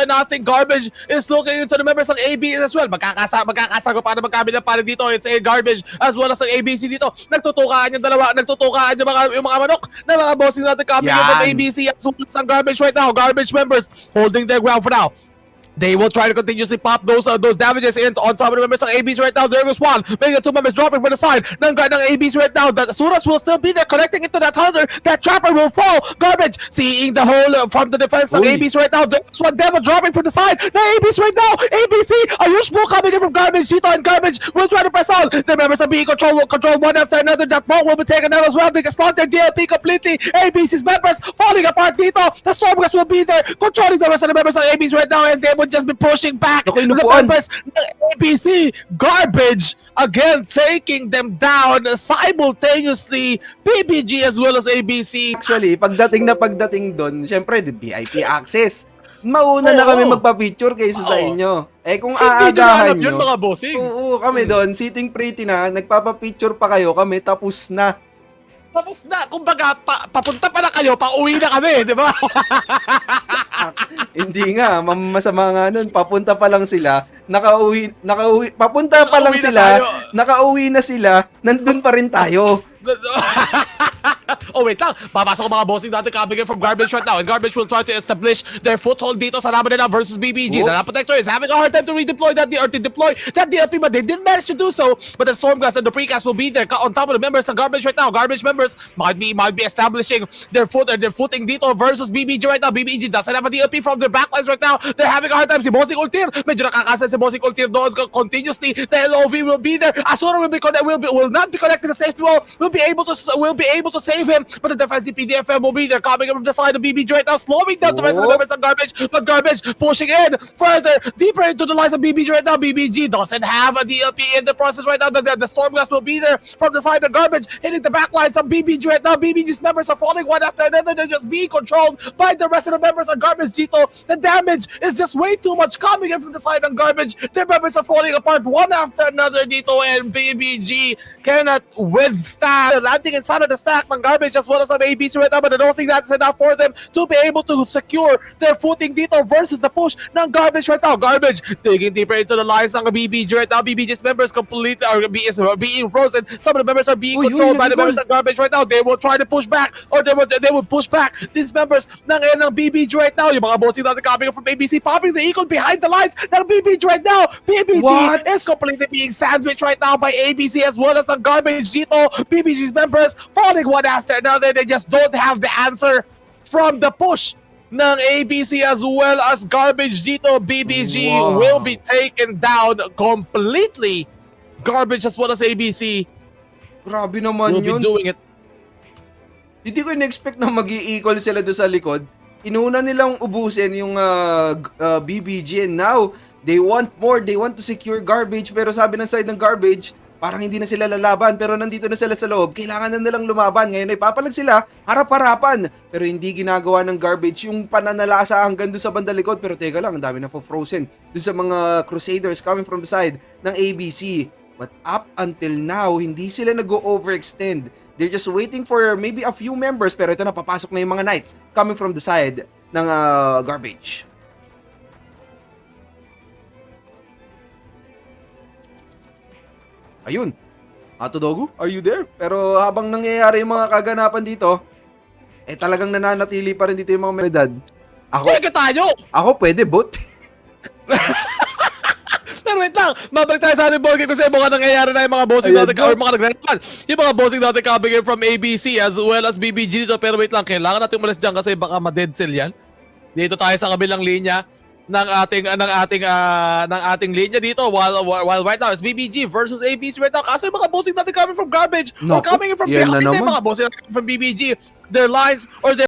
and nothing. Garbage is looking into the members ng AB as well. Magkakasago para magkabilang parin dito. It's a Garbage as well as ang ABC dito. Nagtutukaan yung dalawa. Nagtutukaan yung mga manok na mga bossing natin coming in from ABC as well as ang Garbage right now. Garbage members holding their ground for now. They will try to continuously pop those damages in on top of the members of ABs right now. There goes one. Making two members dropping from the side. Ng ABs right now. The Suras will still be there connecting into that hunter. That trapper will fall. Garbage seeing the hole from the defense of ABs right now. There's one Devil dropping from the side. The ABs right now. ABC. A huge ball coming in from Garbage. Zito and Garbage will try to press on. The members of being control one after another. That ball will be taken out as well. They can slot their DLP completely. ABC's members falling apart dito. The Stormgrass will be there controlling the rest of the members of ABs right now, and they would just be pushing back the members ng ABC. Garbage again taking them down simultaneously. PBG as well as ABC. Actually, pagdating doon, syempre VIP access. Mauna na kami magpa-picture kaysa sa inyo. Eh kung aagahan nyo, yun mga bossing. Oo, kami doon, sitting pretty na, nagpapa-picture pa kayo, kami tapos na. Tapos na, kumbaga, papunta pa na kayo, pauwi na kami, di ba? Hindi nga, masama nga nun, papunta pa lang sila, papunta pa lang sila, nakauwi na sila, nandun pa rin tayo. Oh wait lang, papasok ang mga bossing natin coming in from Garbage right now, and Garbage will try to establish their foothold dito sa laban nila versus BBG. The Protector is having a hard time to redeploy that or to deploy that DLP, but they didn't manage to do so. But the Stormgrass and the Precast will be there on top of the members of Garbage right now. Garbage members might be establishing their footing dito versus BBG right now. BBG doesn't have a DLP from their backlines right now. They're having a hard time. Si Bossing Ultir, medyo nakakasal si Bossing Ultir doon continuously. The LOV will be there. Asura will not be connected to the safety wall. Will be able to save him, but the defensive PDFM will be there coming from the side of BBG right now, slowing down the rest of the members of Garbage, but Garbage pushing in further, deeper into the lines of BBG right now. BBG doesn't have a DLP in the process right now. The Stormgrass will be there from the side of Garbage, hitting the backlines of BBG right now. BBG's members are falling one after another. They're just being controlled by the rest of the members of Garbage. Gito, the damage is just way too much coming in from the side of Garbage. Their members are falling apart one after another dito, and BBG cannot withstand landing inside of the stack ng Garbage as well as an ABC right now, but I don't think that's enough for them to be able to secure their footing dito versus the push ng Garbage right now. Garbage digging deeper into the lines ng BBG right now. BBG's members completely are being frozen. Some of the members are being controlled by the members of Garbage right now. They will try to push back, or they will push back these members ng BBG right now. Yung mga bossing natin coming from ABC, popping the eagle behind the lines ng BBG right now. BBG is completely being sandwiched right now by ABC as well as the Garbage dito. BBG's members falling one after another. They just don't have the answer from the push ng ABC as well as Garbage dito. BBG will be taken down completely. Garbage as well as ABC Grabe naman will yun. be doing it. Hindi ko in-expect na mag-i-equal sila doon sa likod. Inuna nilang ubusin yung BBG, and now they want more. They want to secure Garbage, pero sabi ng side ng Garbage, parang hindi na sila lalaban, pero nandito na sila sa loob. Kailangan na nilang lumaban. Ngayon ay papalag sila, harap-harapan. Pero hindi ginagawa ng Garbage yung pananalasa hanggang doon sa banda likod. Pero teka lang, ang dami na frozen doon sa mga Crusaders coming from the side ng ABC. But up until now, hindi sila nag-overextend. They're just waiting for maybe a few members, pero ito na, papasok na yung mga Knights coming from the side ng Garbage. Ayun. Atodogu, are you there? Pero habang nangyayari yung mga kaganapan dito, eh talagang nananatili pa rin dito yung mga medad. Ako pwede bot. Pero wait lang, mabalik tayo sa ating ball game kasi mga nangyayari na yung mga bossing natin, or mga nagrepan. Yung mga bossing natin coming in from ABC as well as BBG dito. Pero wait lang, kailangan natin umalis dyan kasi baka ma-dead cell yan. Dito tayo sa kabilang linya ng ating linya dito, while right now it's BBG versus ABC right now. Kasi mga bossing natin coming from Garbage or coming in from behind, mga bossing natin from BBG, their lines or their